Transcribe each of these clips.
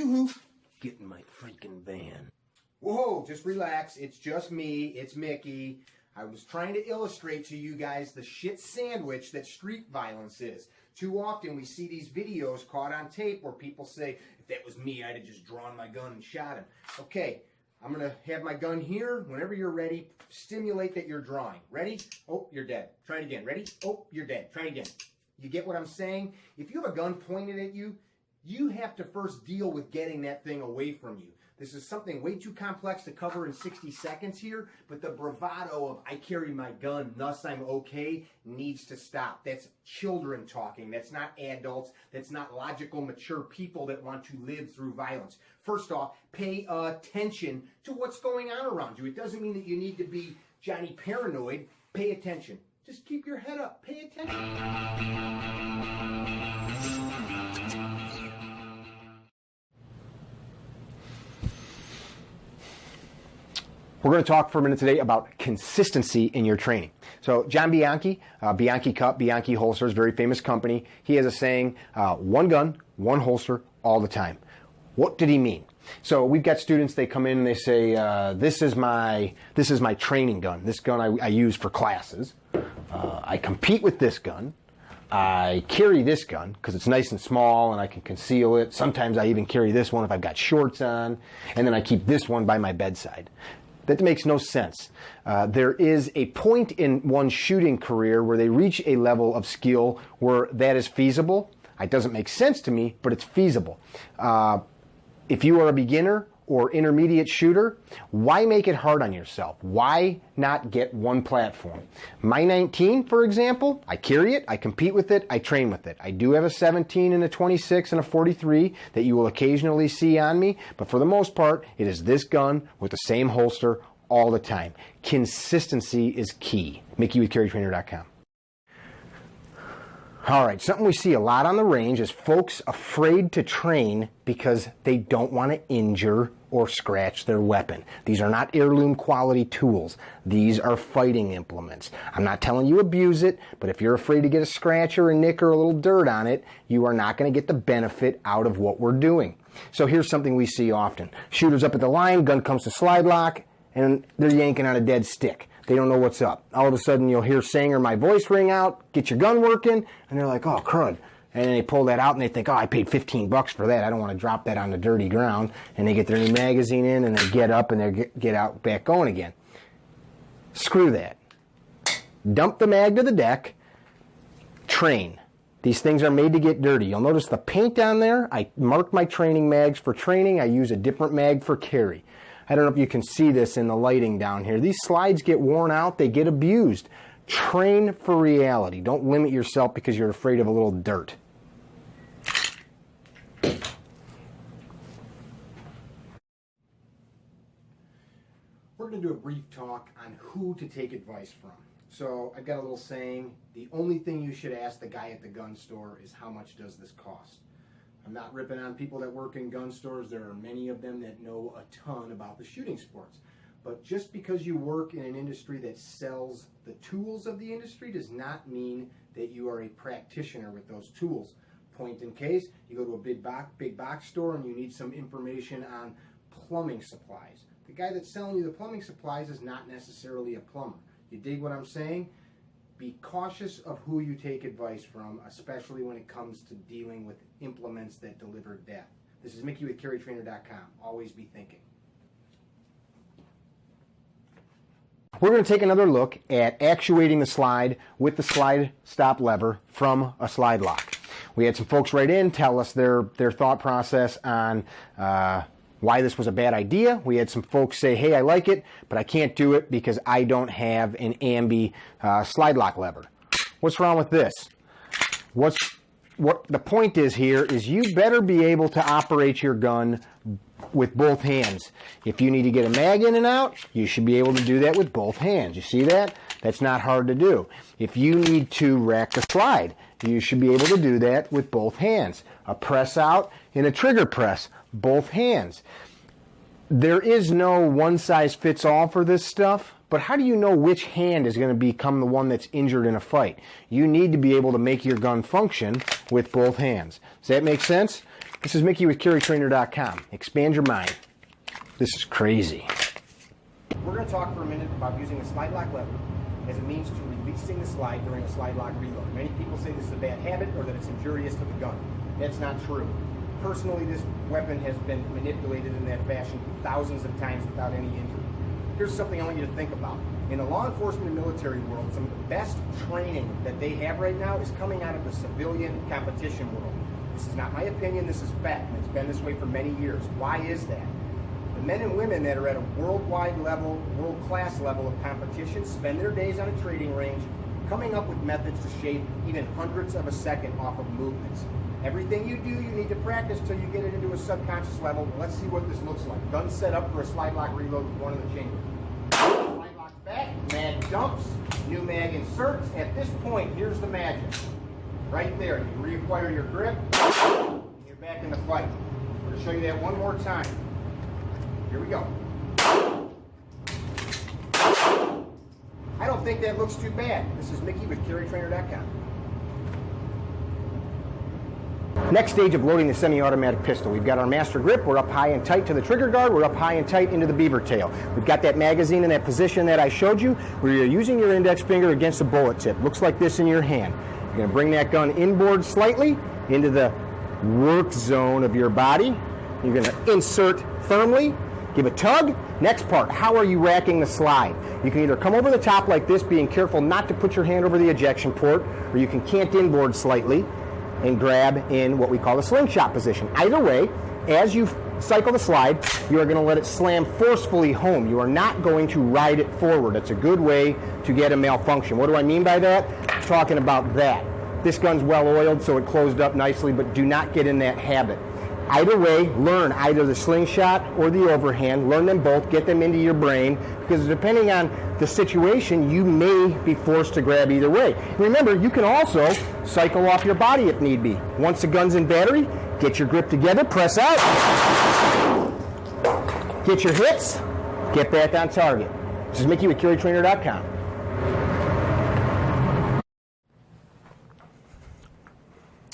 Yoo-hoo! Get in my freaking van. Whoa, just relax. It's just me. It's Mickey. I was trying to illustrate to you guys the shit sandwich that street violence is. Too often we see these videos caught on tape where people say, if that was me, I'd have just drawn my gun and shot him. Okay, I'm going to have my gun here. Whenever you're ready, stimulate that you're drawing. Ready? Oh, you're dead. Try it again. Ready? Oh, you're dead. Try it again. You get what I'm saying? If you have a gun pointed at you, you have to first deal with getting that thing away from you. This is something way too complex to cover in 60 seconds here, but the bravado of I carry my gun, thus I'm okay, needs to stop. That's children talking. That's not adults. That's not logical, mature people that want to live through violence. First off, pay attention to what's going on around you. It doesn't mean that you need to be Johnny Paranoid. Pay attention. Just keep your head up. Pay attention. We're going to talk for a minute today about consistency in your training. So John Bianchi, Bianchi Cup, Bianchi Holsters, very famous company. He has a saying, one gun, one holster, all the time. What did he mean? So we've got students, they come in and they say, this is my training gun. This gun I use for classes. I compete with this gun. I carry this gun because it's nice and small and I can conceal it. Sometimes I even carry this one if I've got shorts on. And then I keep this one by my bedside. That makes no sense. There is a point in one's shooting career where they reach a level of skill where that is feasible. It doesn't make sense to me, but it's feasible. If you are a beginner or intermediate shooter, why make it hard on yourself? Why not get one platform? My 19, for example, I carry it, I compete with it, I train with it. I do have a 17 and a 26 and a 43 that you will occasionally see on me, but for the most part, it is this gun with the same holster all the time. Consistency is key. Mickey with CarryTrainer.com. All right, something we see a lot on the range is folks afraid to train because they don't want to injure or scratch their weapon. These are not heirloom quality tools. These are fighting implements. I'm not telling you abuse it, but if you're afraid to get a scratch or a nick or a little dirt on it, you are not going to get the benefit out of what we're doing. So here's something we see often. Shooters up at the line, gun comes to slide lock, and they're yanking on a dead stick. They don't know what's up. All of a sudden, you'll hear Sanger my voice ring out, get your gun working, and they're like, oh, crud. And then they pull that out and they think, oh, I paid $15 for that. I don't want to drop that on the dirty ground. And they get their new magazine in and they get up and they get out back going again. Screw that. Dump the mag to the deck. Train. These things are made to get dirty. You'll notice the paint on there. I marked my training mags for training. I use a different mag for carry. I don't know if you can see this in the lighting down here. These slides get worn out. They get abused. Train for reality. Don't limit yourself because you're afraid of a little dirt. We're going to do a brief talk on who to take advice from. So I've got a little saying, the only thing you should ask the guy at the gun store is how much does this cost? I'm not ripping on people that work in gun stores. There are many of them that know a ton about the shooting sports. But just because you work in an industry that sells the tools of the industry does not mean that you are a practitioner with those tools. Point in case, you go to a big box store and you need some information on plumbing supplies. The guy that's selling you the plumbing supplies is not necessarily a plumber. You dig what I'm saying? Be cautious of who you take advice from, especially when it comes to dealing with implements that deliver death. This is Mickey with CarryTrainer.com. Always be thinking. We're going to take another look at actuating the slide with the slide stop lever from a slide lock. We had some folks write in, tell us their thought process on why this was a bad idea. We had some folks say, hey, I like it, but I can't do it because I don't have an Ambi slide lock lever. What's wrong with this? What the point is here is you better be able to operate your gun with both hands. If you need to get a mag in and out, you should be able to do that with both hands. You see that? That's not hard to do. If you need to rack the slide, you should be able to do that with both hands. A press out and a trigger press, both hands. There is no one size fits all for this stuff, but how do you know which hand is going to become the one that's injured in a fight? You need to be able to make your gun function with both hands. Does that make sense? This is Mickey with CarryTrainer.com. Expand your mind. This is crazy. We're going to talk for a minute about using a slide lock lever as a means to releasing the slide during a slide lock reload. Many people say this is a bad habit or that it's injurious to the gun. That's not true. Personally, this weapon has been manipulated in that fashion thousands of times without any injury. Here's something I want you to think about. In the law enforcement and military world, some of the best training that they have right now is coming out of the civilian competition world. This is not my opinion, this is fact, and it's been this way for many years. Why is that? The men and women that are at a worldwide level, world-class level of competition spend their days on a trading range coming up with methods to shave even hundredths of a second off of movements. Everything you do, you need to practice till you get it into a subconscious level. Let's see what this looks like. Gun set up for a slide lock reload with one in the chamber. Slide lock back, mag dumps, new mag inserts. At this point, here's the magic. Right there, you reacquire your grip, and you're back in the fight. We're going to show you that one more time. Here we go. I don't think that looks too bad. This is Mickey with CarryTrainer.com. Next stage of loading the semi-automatic pistol. We've got our master grip. We're up high and tight to the trigger guard. We're up high and tight into the beaver tail. We've got that magazine in that position that I showed you where you're using your index finger against the bullet tip. Looks like this in your hand. You're going to bring that gun inboard slightly into the work zone of your body. You're going to insert firmly. Give a tug. Next part, how are you racking the slide? You can either come over the top like this, being careful not to put your hand over the ejection port, or you can cant inboard slightly and grab in what we call the slingshot position. Either way, as you cycle the slide, you are going to let it slam forcefully home. You are not going to ride it forward. It's a good way to get a malfunction. What do I mean by that? I'm talking about that. This gun's well oiled, so it closed up nicely, but do not get in that habit. Either way, learn either the slingshot or the overhand. Learn them both, get them into your brain, because depending on the situation, you may be forced to grab either way. Remember, you can also cycle off your body if need be. Once the gun's in battery, get your grip together, press out, get your hits, get back on target. This is Mickey with CarryTrainer.com.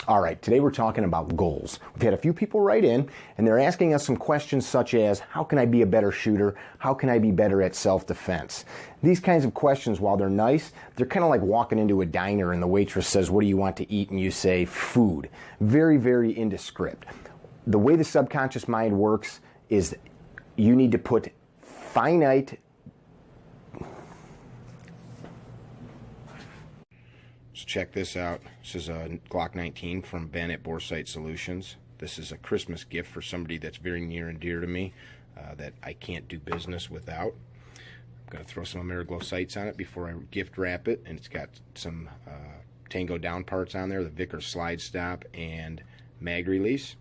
All right, today we're talking about goals. We've had a few people write in, and they're asking us some questions such as, how can I be a better shooter? How can I be better at self-defense? These kinds of questions, while they're nice, they're kind of like walking into a diner and the waitress says, what do you want to eat? And you say, food. Very, very indescript. The way the subconscious mind works is you need to put finite. So check this out. This is a Glock 19 from Ben at Boresight Solutions. This is a Christmas gift for somebody that's very near and dear to me that I can't do business without. I'm going to throw some Ameriglow sights on it before I gift wrap it, and it's got some Tango down parts on there, the Vickers slide stop and mag release.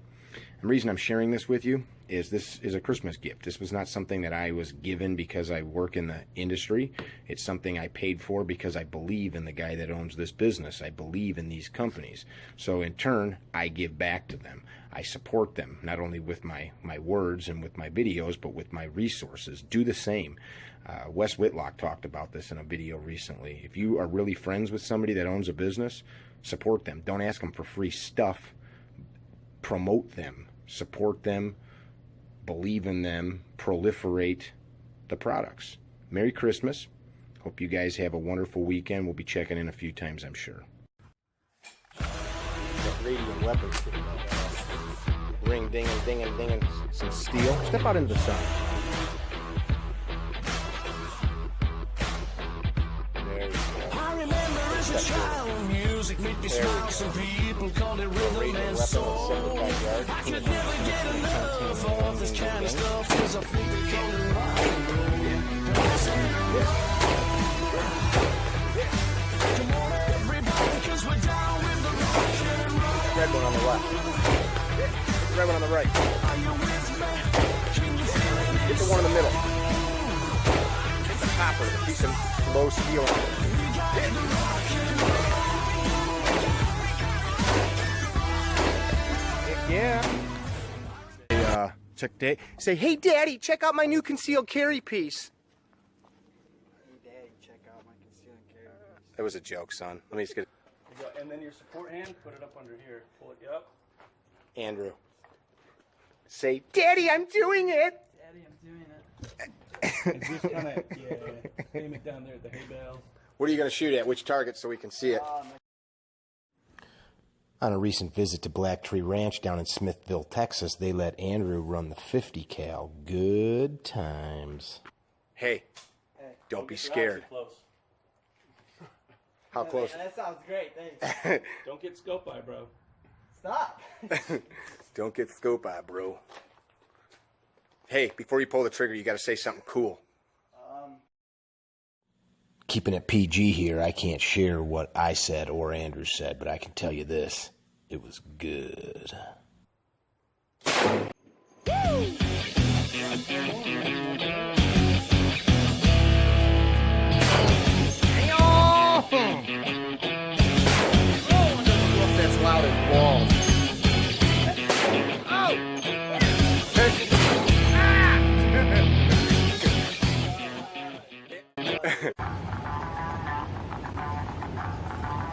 The reason I'm sharing this with you is this is a Christmas gift. This was not something that I was given because I work in the industry. It's something I paid for because I believe in the guy that owns this business. I believe in these companies. So in turn, I give back to them. I support them, not only with my words and with my videos, but with my resources. Do the same. Wes Whitlock talked about this in a video recently. If you are really friends with somebody that owns a business, support them. Don't ask them for free stuff. Promote them. Support them. Believe in them, proliferate the products. Merry Christmas. Hope you guys have a wonderful weekend. We'll be checking in a few times, I'm sure. Got radiant weapons. Ring, ding, and some steel. Step out into the sun. There we go. I remember as a child, music made me smile. Some people called it rhythm and soul. I could never get enough of this kind of stuff, cause I think they call it rock and roll. Come on everybody, cause we're down with the rock and roll. Red one on the left. Red one on the right. Are you with me? Can you feel it? Get the one in the middle. Get the copper, the piece of low steel on it. Yeah. Say, hey, Daddy, check out my new concealed carry piece. Hey, Daddy, check out my concealed carry piece. That was a joke, son. Let me just get. And then your support hand, put it up under here. Pull it up. Andrew, Say, Daddy, I'm doing it. Daddy, I'm doing it. And just kind of, aim it down there at the hay bales. What are you going to shoot at? Which target so we can see it? On a recent visit to Black Tree Ranch down in Smithville, Texas, they let Andrew run the 50 cal. Good times. Hey, don't be scared. How close? That sounds great, thanks. Don't get scope eye, bro. Stop. Don't get scope eye, bro. Hey, before you pull the trigger, you got to say something cool. Keeping it PG here, I can't share what I said or Andrew said, but I can tell you this. It was good. That's loud as balls.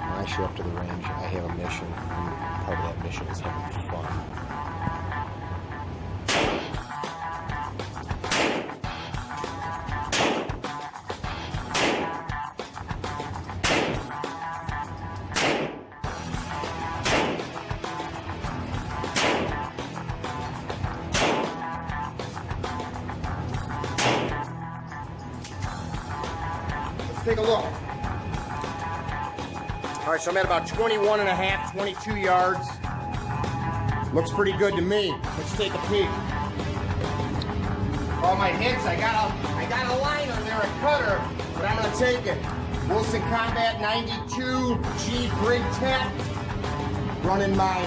When I show up to the range, I have a mission, and part of that mission is having fun. Let's take a look. All right, so I'm at about 21 and a half, 22 yards. Looks pretty good to me. Let's take a peek. All my hits, I got a liner there, a cutter, but I'm gonna take it. Wilson Combat 92 G Brig Tech, running my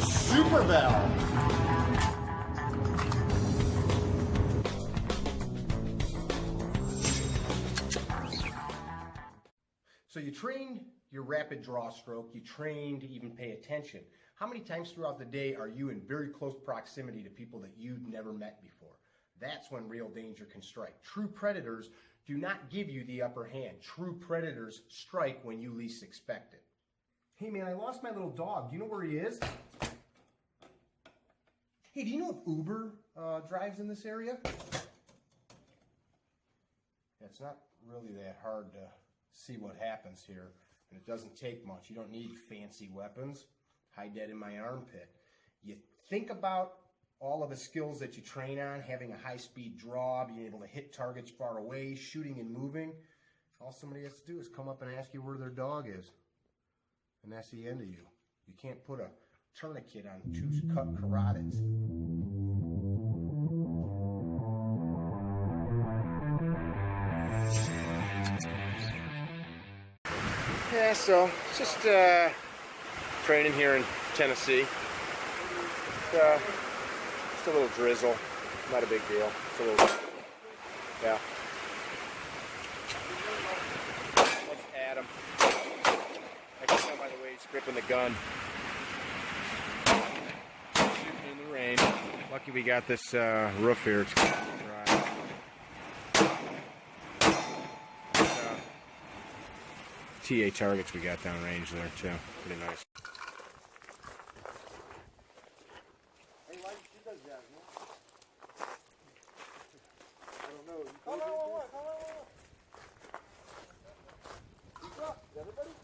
Super Valve. So you trained your rapid draw stroke, you trained to even pay attention. How many times throughout the day are you in very close proximity to people that you've never met before? That's when real danger can strike. True predators do not give you the upper hand. True predators strike when you least expect it. Hey man, I lost my little dog. Do you know where he is? Hey, do you know if Uber drives in this area? It's not really that hard to see what happens here, and it doesn't take much. You don't need fancy weapons. Hide that in my armpit. You think about all of the skills that you train on, having a high-speed draw, being able to hit targets far away, shooting and moving. All somebody has to do is come up and ask you where their dog is, and that's the end of you. You can't put a tourniquet on two cut carotids. Yeah, so just training here in Tennessee. Just a little drizzle, not a big deal. Just a little, yeah. Let's add him. I can tell by the way he's gripping the gun. Shooting in the rain. Lucky we got this roof here. It's dry. TA targets we got downrange there too. Pretty nice. Hey, why did you do that, man? I don't know. Come on. What's up? Is everybody?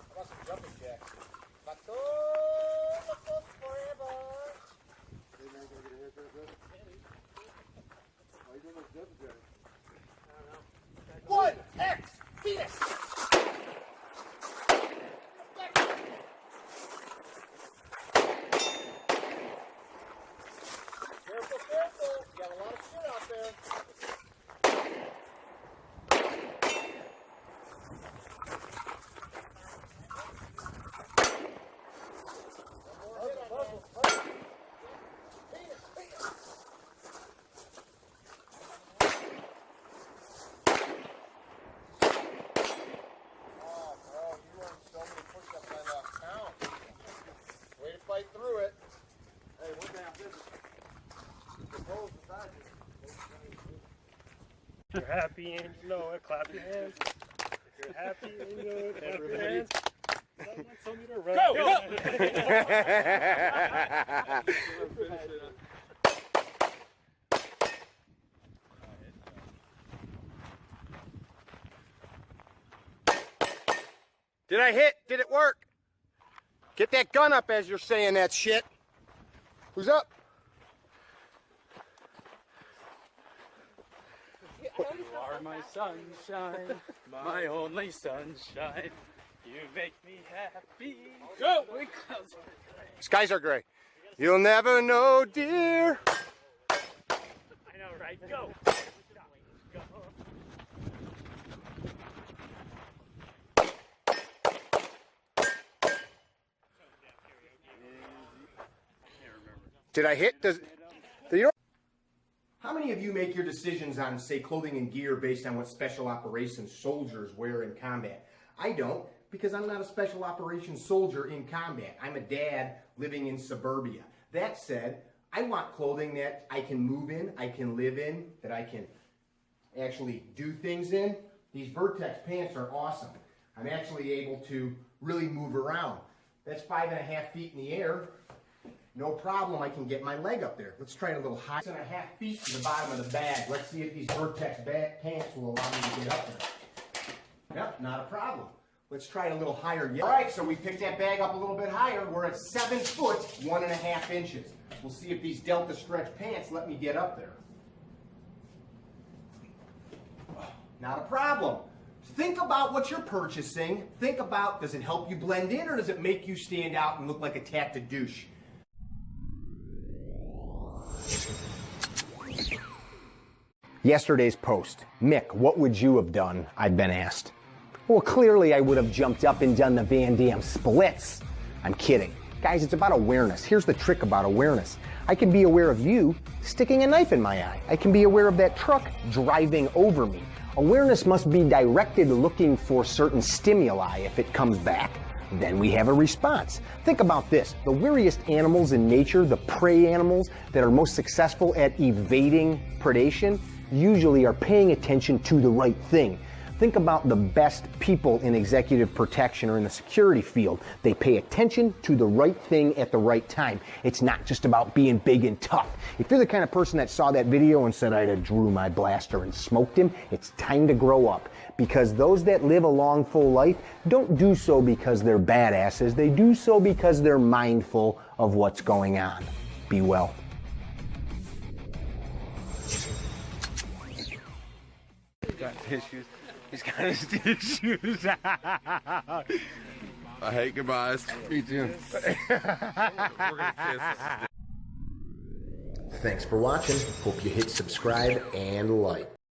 How about some jumping jacks? Forever. Hey, man, can I get a haircut, bro? Why you doing those jumping jacks? I don't know. 1X Venus! Careful. You got a lot of shit out there. Through it. Hey, one thing I'm busy. The pole's beside you. You're happy and you know it, clap your hands. You're happy and good. Clap your hands. Someone told me to run. Did I hit? Did it work? Get that gun up as you're saying that shit. Who's up? You are my sunshine, my only sunshine. You make me happy. Go! Skies are gray. You'll never know, dear. I know, right? Go! Did I hit? How many of you make your decisions on, say, clothing and gear based on what special operations soldiers wear in combat? I don't, because I'm not a special operations soldier in combat. I'm a dad living in suburbia. That said, I want clothing that I can move in, I can live in, that I can actually do things in. These Vertex pants are awesome. I'm actually able to really move around. That's 5.5 feet in the air. No problem, I can get my leg up there. Let's try it a little high. 6.5 feet to the bottom of the bag. Let's see if these Vertex pants will allow me to get up there. Yep, not a problem. Let's try it a little higher yet. All right, so we picked that bag up a little bit higher. We're at 7 foot, 1.5 inches. We'll see if these Delta stretch pants let me get up there. Not a problem. Think about what you're purchasing. Think about, does it help you blend in or does it make you stand out and look like a tactic douche? Yesterday's post. Mick, what would you have done? I've been asked. Well, clearly I would have jumped up and done the Van Damme splits. I'm kidding. Guys, it's about awareness. Here's the trick about awareness. I can be aware of you sticking a knife in my eye. I can be aware of that truck driving over me. Awareness must be directed looking for certain stimuli. If it comes back, then we have a response. Think about this. The wariest animals in nature, the prey animals that are most successful at evading predation, usually are paying attention to the right thing. Think about the best people in executive protection or in the security field. They pay attention to the right thing at the right time. It's not just about being big and tough. If you're the kind of person that saw that video and said, I'd have drew my blaster and smoked him, it's time to grow up. Because those that live a long, full life don't do so because they're badasses. They do so because they're mindful of what's going on. Be well. He's got tissues. He's got his tissues. I hate goodbyes. Me too. We're gonna kiss. Thanks for watching. Hope you hit subscribe and like.